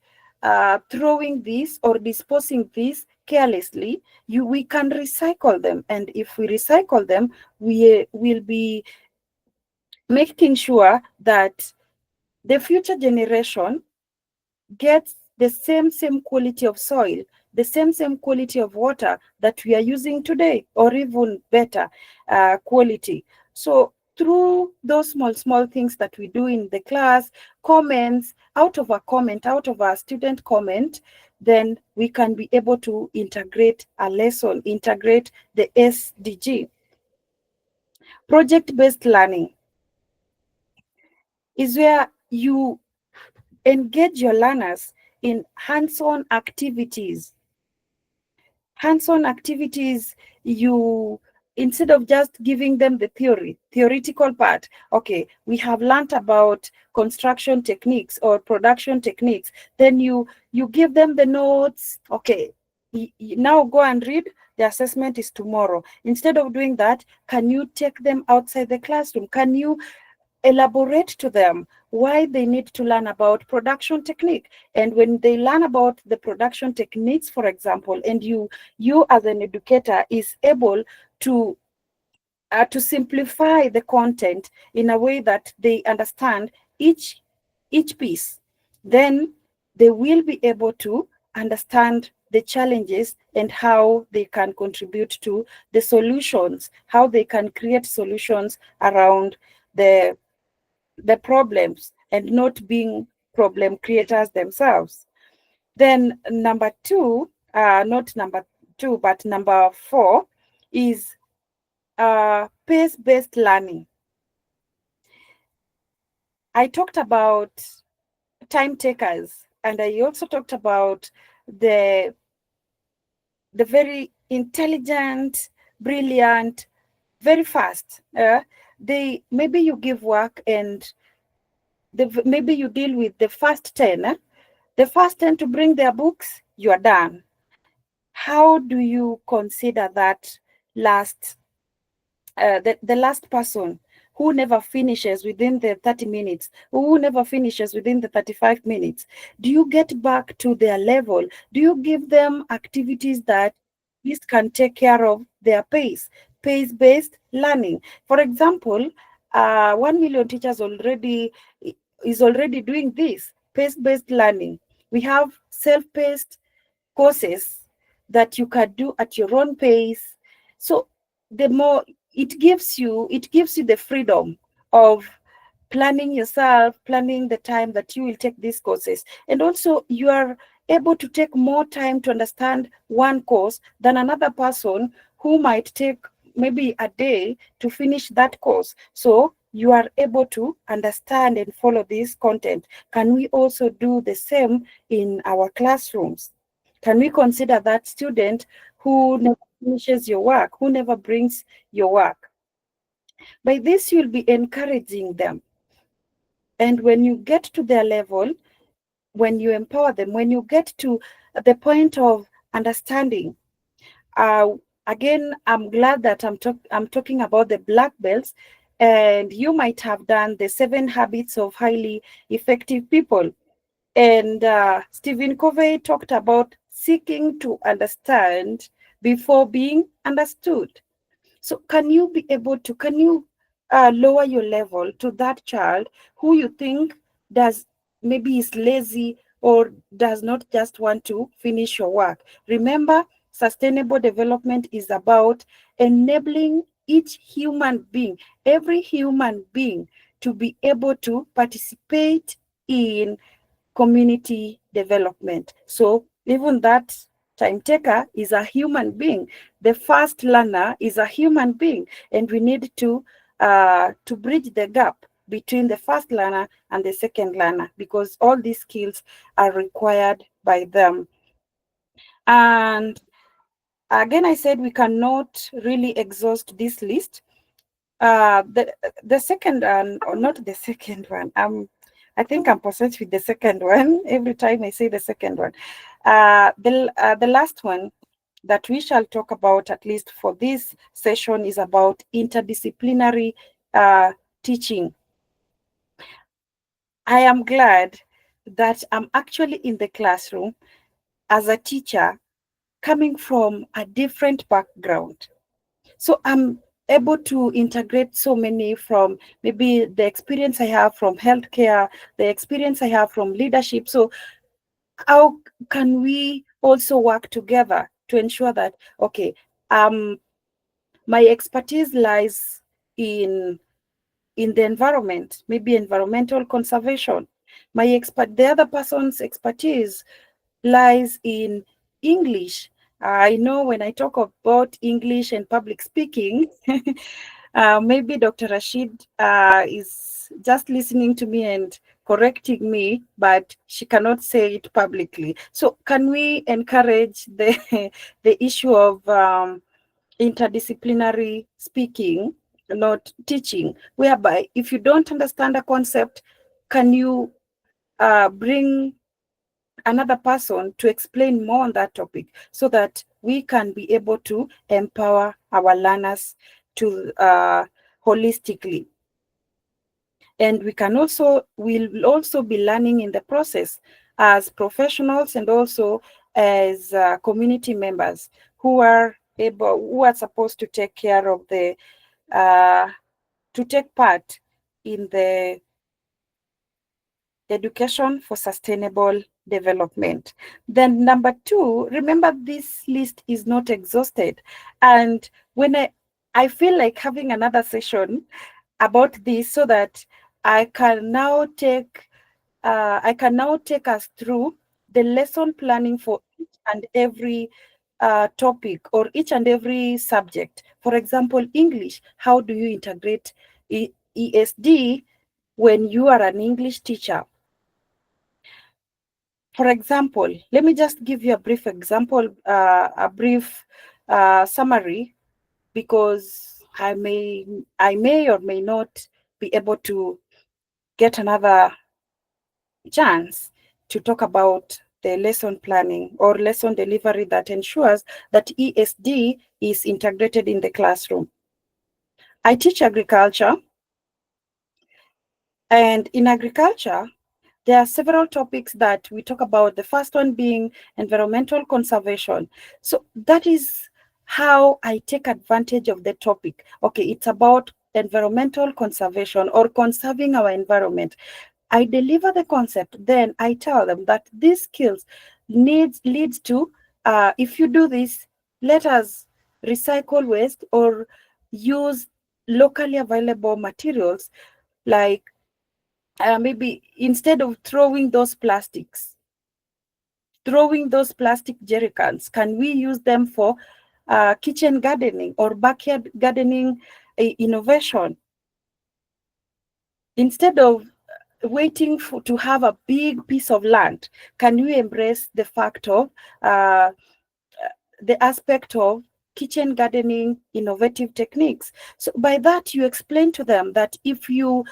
throwing this or disposing this carelessly, we can recycle them. And if we recycle them, we will be making sure that the future generation gets the same quality of soil, the same quality of water that we are using today, or even better quality. So through those small things that we do in the class, comments, out of a student comment, then we can be able to integrate a lesson, integrate the SDG. Project-based learning is where you engage your learners in hands-on activities. Hands-on activities, you, instead of just giving them the theoretical part, okay, we have learned about construction techniques or production techniques, then you give them the notes, okay, now go and read, the assessment is tomorrow. Instead of doing that, can you take them outside the classroom? Can you elaborate to them why they need to learn about production technique? And when they learn about the production techniques, for example, and you as an educator is able to to simplify the content in a way that they understand each piece, then they will be able to understand the challenges and how they can contribute to the solutions, how they can create solutions around the problems and not being problem creators themselves. Then number two, not number two, but number four is pace-based learning. I talked about time takers, and I also talked about the very intelligent, brilliant, very fast. They maybe you give work and maybe you deal with the first 10. The first 10 to bring their books, you are done. How do you consider that last the last person who never finishes within the 30 minutes, who never finishes within the 35 minutes? Do you get back to their level? Do you give them activities that this can take care of their pace, pace-based learning? For example, 1 million teachers is already doing this, pace-based learning. We have self-paced courses that you can do at your own pace. So the more it gives you the freedom of planning yourself, planning the time that you will take these courses. And also you are able to take more time to understand one course than another person who might take maybe a day to finish that course. So you are able to understand and follow this content. Can we also do the same in our classrooms? Can we consider that student who never finishes your work, who never brings your work? By this, you'll be encouraging them. And when you get to their level, when you empower them, when you get to the point of understanding, again, I'm glad that I'm talking about the black belts, and you might have done the 7 habits of highly effective people. And Stephen Covey talked about seeking to understand before being understood. So can you lower your level to that child who you think maybe is lazy or does not just want to finish your work? Remember, sustainable development is about enabling each human being, every human being, to be able to participate in community development. So even that time taker is a human being. The first learner is a human being, and we need to bridge the gap between the first learner and the second learner, because all these skills are required by them. And again, I said we cannot really exhaust this list. The second one, or not the second one, I think I'm possessed with the second one every time I say the second one. The last one that we shall talk about, at least for this session, is about interdisciplinary teaching. I am glad that I'm actually in the classroom as a teacher coming from a different background. So I'm able to integrate so many from maybe the experience I have from healthcare, the experience I have from leadership. So how can we also work together to ensure that, okay, my expertise lies in the environment, maybe environmental conservation. The other person's expertise lies in English. I know when I talk about English and public speaking, maybe Dr. Rashid is just listening to me and correcting me, but she cannot say it publicly. So can we encourage the issue of interdisciplinary speaking, not teaching, whereby if you don't understand a concept, can you bring another person to explain more on that topic, so that we can be able to empower our learners to holistically. And we'll also be learning in the process as professionals and also as community members who are supposed to take care of the to take part in the education for sustainable development. Then number 2, remember this list is not exhausted. And when I feel like having another session about this so that I can now take us through the lesson planning for each and every topic or each and every subject. For example, English, how do you integrate ESD when you are an English teacher? For example, let me just give you a brief example, a brief summary, because I may or may not be able to get another chance to talk about the lesson planning or lesson delivery that ensures that ESD is integrated in the classroom. I teach agriculture, and in agriculture, there are several topics that we talk about. The first one being environmental conservation. So that is how I take advantage of the topic. Okay, it's about environmental conservation or conserving our environment. I deliver the concept, then I tell them that these skills leads to, if you do this, let us recycle waste or use locally available materials, like maybe instead of throwing those plastic jerry cans, can we use them for kitchen gardening or backyard gardening innovation? Instead of waiting to have a big piece of land, can we embrace the fact of the aspect of kitchen gardening innovative techniques? So by that, you explain to them that if you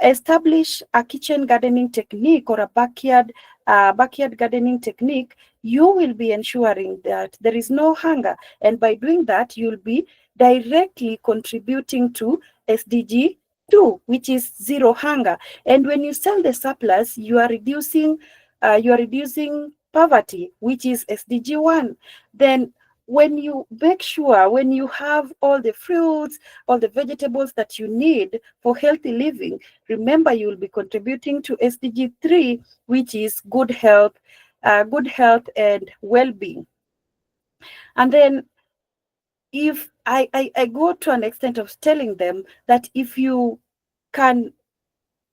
establish a kitchen gardening technique or a backyard gardening technique, you will be ensuring that there is no hunger. And by doing that, you'll be directly contributing to SDG 2, which is zero hunger. And when you sell the surplus, you are reducing poverty, which is SDG 1. Then when you make sure, when you have all the fruits, all the vegetables that you need for healthy living, remember you'll be contributing to SDG 3, which is good health and well-being. And then if I go to an extent of telling them that if you can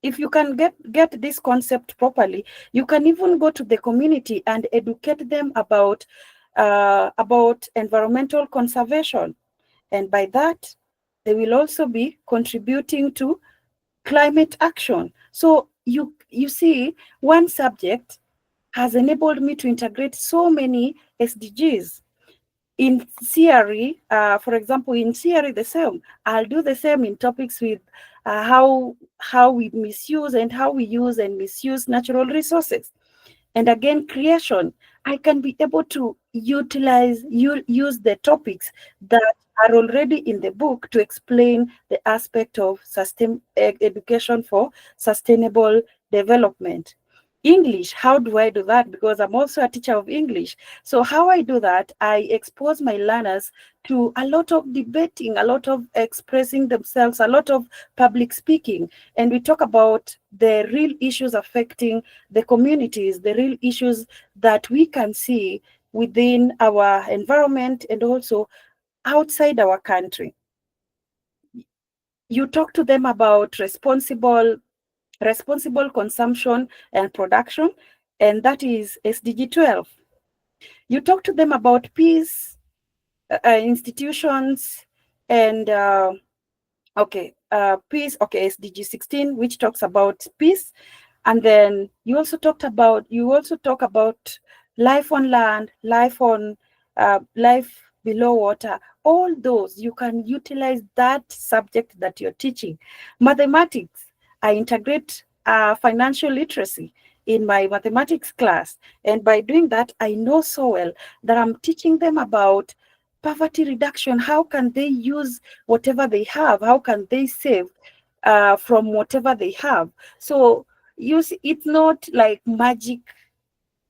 get this concept properly, you can even go to the community and educate them about environmental conservation. And by that, they will also be contributing to climate action. So you see, one subject has enabled me to integrate so many SDGs. In theory, for example, in theory, the same. I'll do the same in topics with how we misuse and how we use and misuse natural resources. And again, creation, I can be able to use the topics that are already in the book to explain the aspect of education for sustainable development. English, how do I do that? Because I'm also a teacher of English. So how I do that, I expose my learners to a lot of debating, a lot of expressing themselves, a lot of public speaking. And we talk about the real issues affecting the communities, the real issues that we can see within our environment and also outside our country. You talk to them about responsible consumption and production, and that is SDG 12. You talk to them about peace, institutions, and peace, SDG 16, which talks about peace. And then you also talk about life on land, life below water. All those, you can utilize that subject that you're teaching. Mathematics, I integrate financial literacy in my mathematics class. And by doing that, I know so well that I'm teaching them about poverty reduction. How can they use whatever they have? How can they save from whatever they have? So you see, it's not like magic.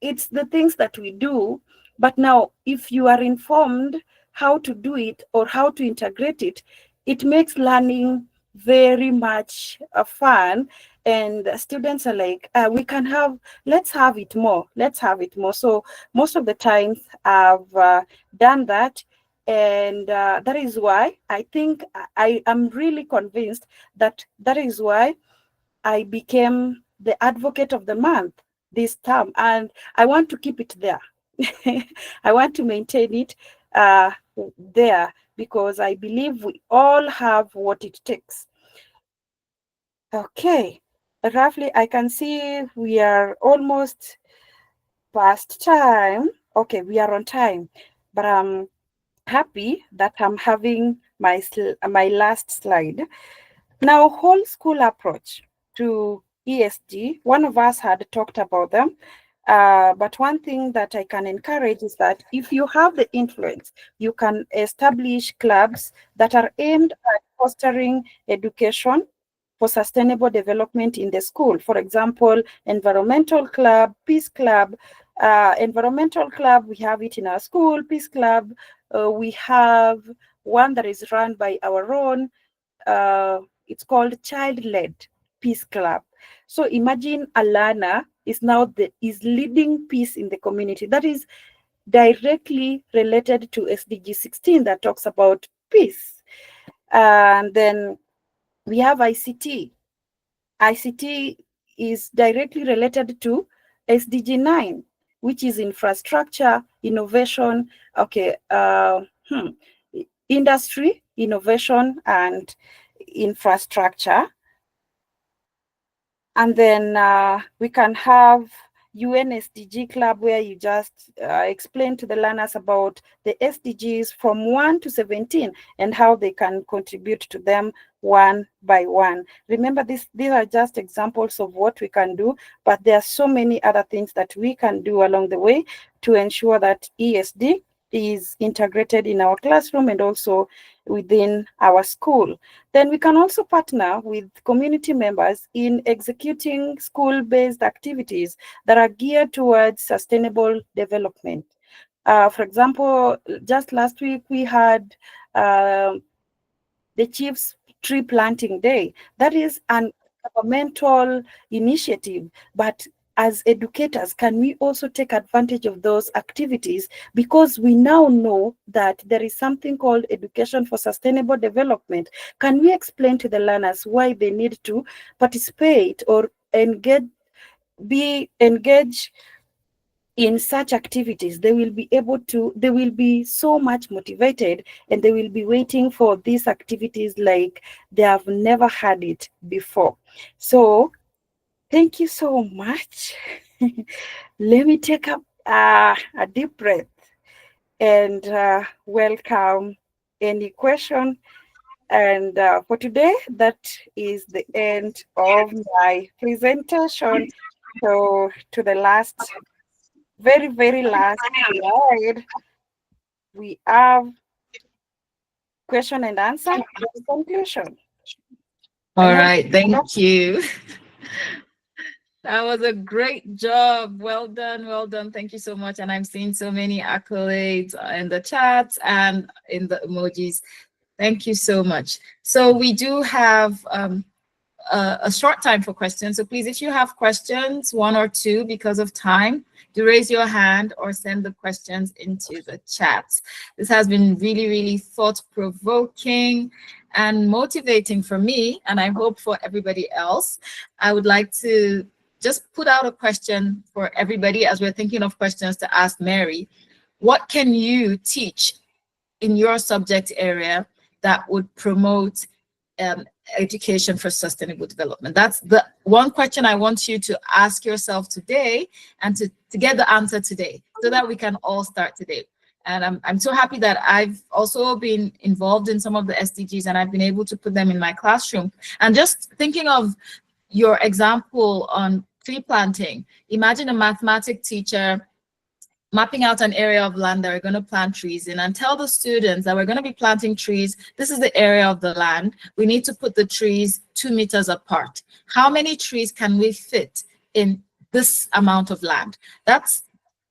It's the things that we do. But now, if you are informed how to do it or how to integrate it, it makes learning very much fun, and students are like, let's have it more, let's have it more. So most of the times I've done that, and that is why I think I am really convinced that is why I became the advocate of the month this term, and I want to keep it there. I want to maintain it there, because I believe we all have what it takes. Okay, roughly I can see we are almost past time. Okay, we are on time, but I'm happy that I'm having my last slide. Now, whole school approach to ESG, one of us had talked about them, but one thing that I can encourage is that if you have the influence, you can establish clubs that are aimed at fostering education for sustainable development in the school. For example, environmental club, peace club. Environmental club, we have it in our school. Peace club, we have one that is run by our own. It's called child-led peace club. So imagine a learner is now is leading peace in the community. That is directly related to SDG 16 that talks about peace. And then we have ICT. ICT is directly related to SDG 9, which is infrastructure, innovation, industry, innovation, and infrastructure. And then we can have UN SDG Club, where you just explain to the learners about the SDGs from 1 to 17 and how they can contribute to them one by one. Remember, these are just examples of what we can do, but there are so many other things that we can do along the way to ensure that ESD is integrated in our classroom and also within our school. Then we can also partner with community members in executing school-based activities that are geared towards sustainable development. For example, just last week we had the Chief's Tree Planting Day. That is an governmental initiative, but as educators, can we also take advantage of those activities? Because we now know that there is something called education for sustainable development. Can we explain to the learners why they need to participate or engage in such activities? They will be so much motivated, and they will be waiting for these activities like they have never had it before. So thank you so much. Let me take a deep breath and welcome any question. And for today, that is the end of my presentation. So to the last, very, very last slide, we have question and answer and conclusion. All right, thank you. That was a great job. Well done, well done. Thank you so much. And I'm seeing so many accolades in the chat and in the emojis. Thank you so much. So we do have a short time for questions. So please, if you have questions, one or two, because of time, do raise your hand or send the questions into the chat. This has been really, really thought-provoking and motivating for me, and I hope for everybody else. I would like to just put out a question for everybody as we're thinking of questions to ask Mary. What can you teach in your subject area that would promote education for sustainable development? That's the one question I want you to ask yourself today, and to get the answer today, so that we can all start today. And I'm so happy that I've also been involved in some of the SDGs, and I've been able to put them in my classroom. And just thinking of your example on tree planting, imagine a mathematics teacher mapping out an area of land that we're going to plant trees in, and tell the students that we're going to be planting trees. This is the area of the land. We need to put the trees 2 meters apart. How many trees can we fit in this amount of land? That's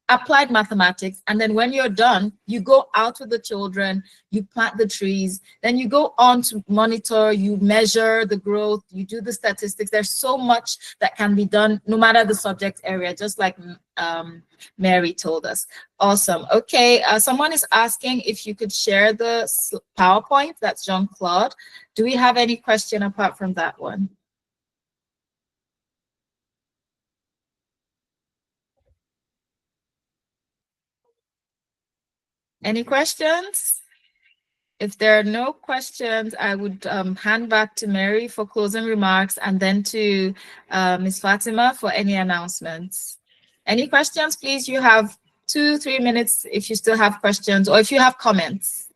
applied mathematics, and then when you're done, you go out with the children, you plant the trees, then you go on to monitor, you measure the growth, you do the statistics. There's so much that can be done no matter the subject area, just like Mary told us. Awesome. Okay, someone is asking if you could share the PowerPoint. That's Jean-Claude. Do we have any question apart from that one? Any questions? If there are no questions, I would hand back to Mary for closing remarks, and then to Ms. Fatima for any announcements. Any questions, please? You have 2-3 minutes if you still have questions, or if you have comments.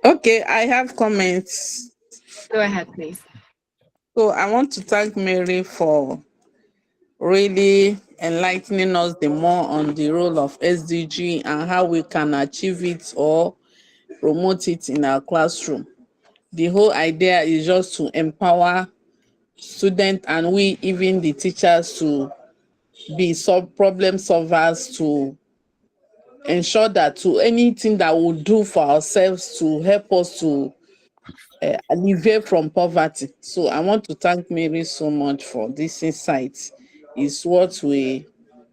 Okay, I have comments. Go ahead, please. So I want to thank Mary for really enlightening us the more on the role of SDG and how we can achieve it or promote it in our classroom. The whole idea is just to empower students, and we, even the teachers, to be problem solvers, to ensure that to anything that we'll do for ourselves to help us to alleviate from poverty. So I want to thank Mary so much for this insight. It's what we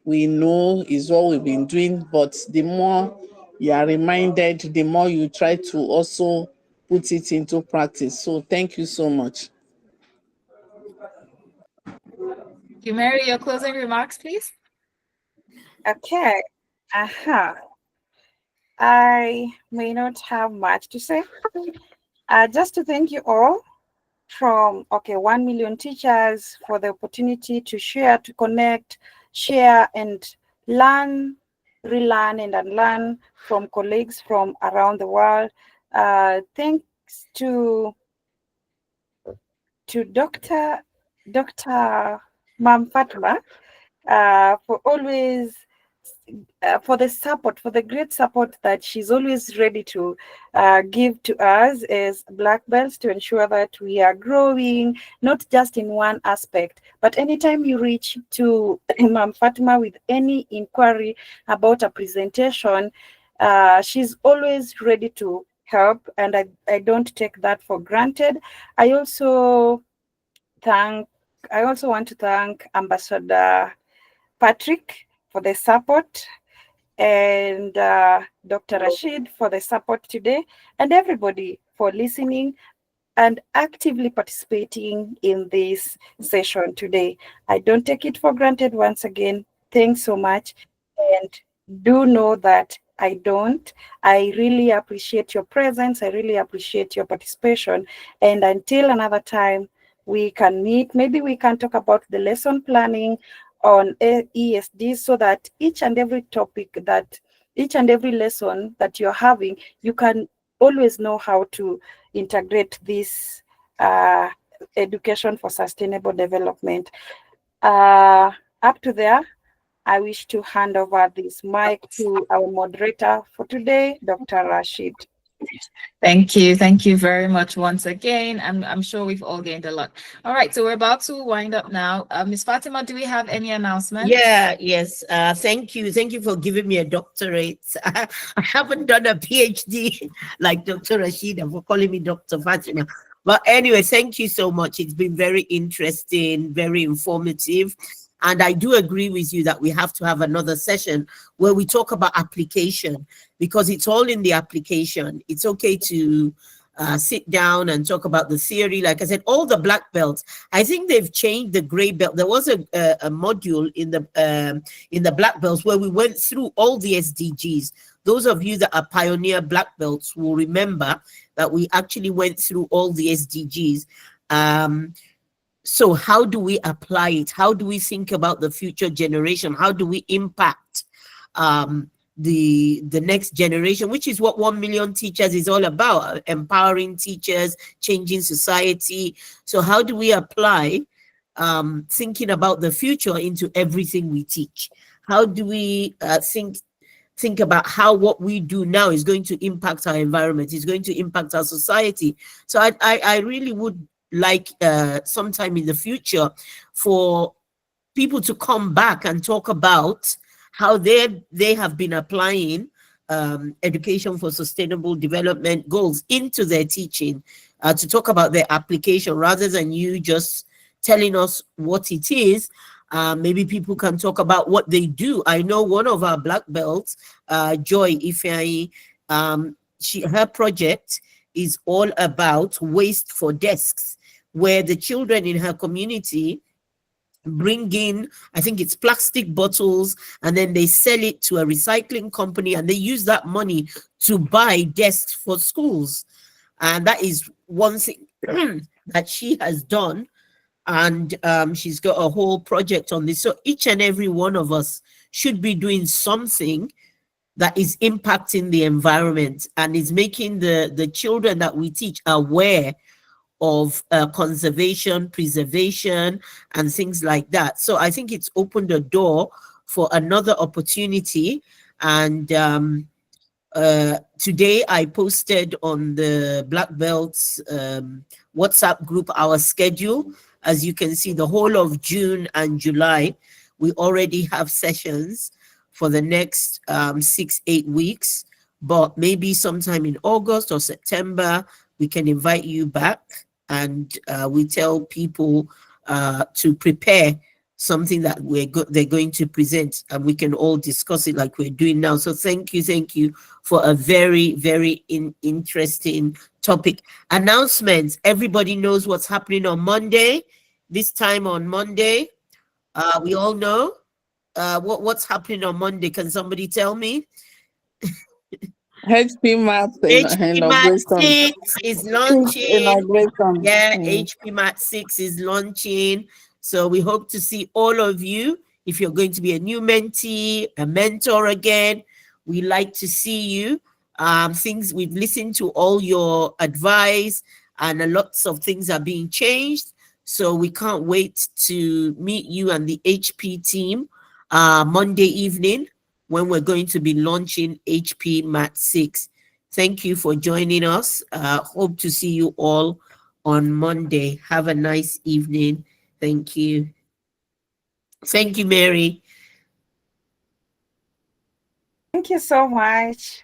know, is what we've been doing, but the more you are reminded, the more you try to also put it into practice. So thank you so much. You, Mary, your closing remarks, please. Okay. I may not have much to say. Just to thank you all from 1 million teachers for the opportunity to share, to connect, share, and learn, relearn, and unlearn from colleagues from around the world. Thanks to Dr. Mam Fatma for always for the support, for the great support that she's always ready to give to us as black belts, to ensure that we are growing, not just in one aspect, but anytime you reach to Imam Fatima with any inquiry about a presentation, she's always ready to help, and I don't take that for granted. I also want to thank Ambassador Patrick for the support, and Dr. Rashid for the support today, and everybody for listening and actively participating in this session today. I don't take it for granted. Once again, thanks so much, and do know that I really appreciate your presence. I really appreciate your participation, and until another time we can meet, maybe we can talk about the lesson planning on ESD, so that each and every lesson that you're having, you can always know how to integrate this education for sustainable development. Up to there, I wish to hand over this mic to our moderator for today, Dr. Rashid. Thank you. Thank you very much once again. I'm sure we've all gained a lot. All right, so we're about to wind up now. Ms. Fatima, do we have any announcements? Yes. Thank you. Thank you for giving me a doctorate. I haven't done a PhD like Dr. Rashida for calling me Dr. Fatima. But anyway, thank you so much. It's been very interesting, very informative. And I do agree with you that we have to have another session where we talk about application, because it's all in the application. It's okay to sit down and talk about the theory. Like I said, all the black belts, I think they've changed the gray belt. There was a module in the black belts where we went through all the SDGs. Those of you that are pioneer black belts will remember that we actually went through all the SDGs. So how do we apply it? How do we think about the future generation? How do we impact the next generation, which is what 1 Million Teachers is all about, empowering teachers, changing society. So how do we apply thinking about the future into everything we teach? How do we think about how what we do now is going to impact our environment, is going to impact our society? So I really would like sometime in the future for people to come back and talk about how they have been applying education for sustainable development goals into their teaching, to talk about their application rather than you just telling us what it is. Maybe people can talk about what they do. I know one of our black belts, Joy Ifeanyi, her project is all about waste for desks, where the children in her community bring in, I think it's plastic bottles, and then they sell it to a recycling company, and they use that money to buy desks for schools. And that is one thing that she has done. And she's got a whole project on this. So each and every one of us should be doing something that is impacting the environment and is making the children that we teach aware of conservation, preservation, and things like that. So I think it's opened a door for another opportunity. And today I posted on the Black Belts WhatsApp group our schedule. As you can see, the whole of June and July, we already have sessions for the next 6-8 weeks. But maybe sometime in August or September, we can invite you back, and we tell people to prepare something that they're going to present, and we can all discuss it like we're doing now. So thank you for a very, very interesting topic. Announcements. Everybody knows what's happening on Monday. This time on Monday, we all know what's happening on Monday. Can somebody tell me? HP Math HP Math inauguration. 6 is launching. Inauguration. Yeah, HP Math 6 is launching. So we hope to see all of you. If you're going to be a new mentee, a mentor again, we like to see you. We've listened to all your advice, and lots of things are being changed. So we can't wait to meet you and the HP team Monday evening, when we're going to be launching HP Math 6. Thank you for joining us. Hope to see you all on Monday. Have a nice evening. Thank you. Thank you, Mary. Thank you so much.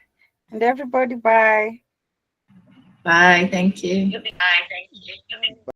And everybody, bye. Bye. Thank you. Bye. Thank you.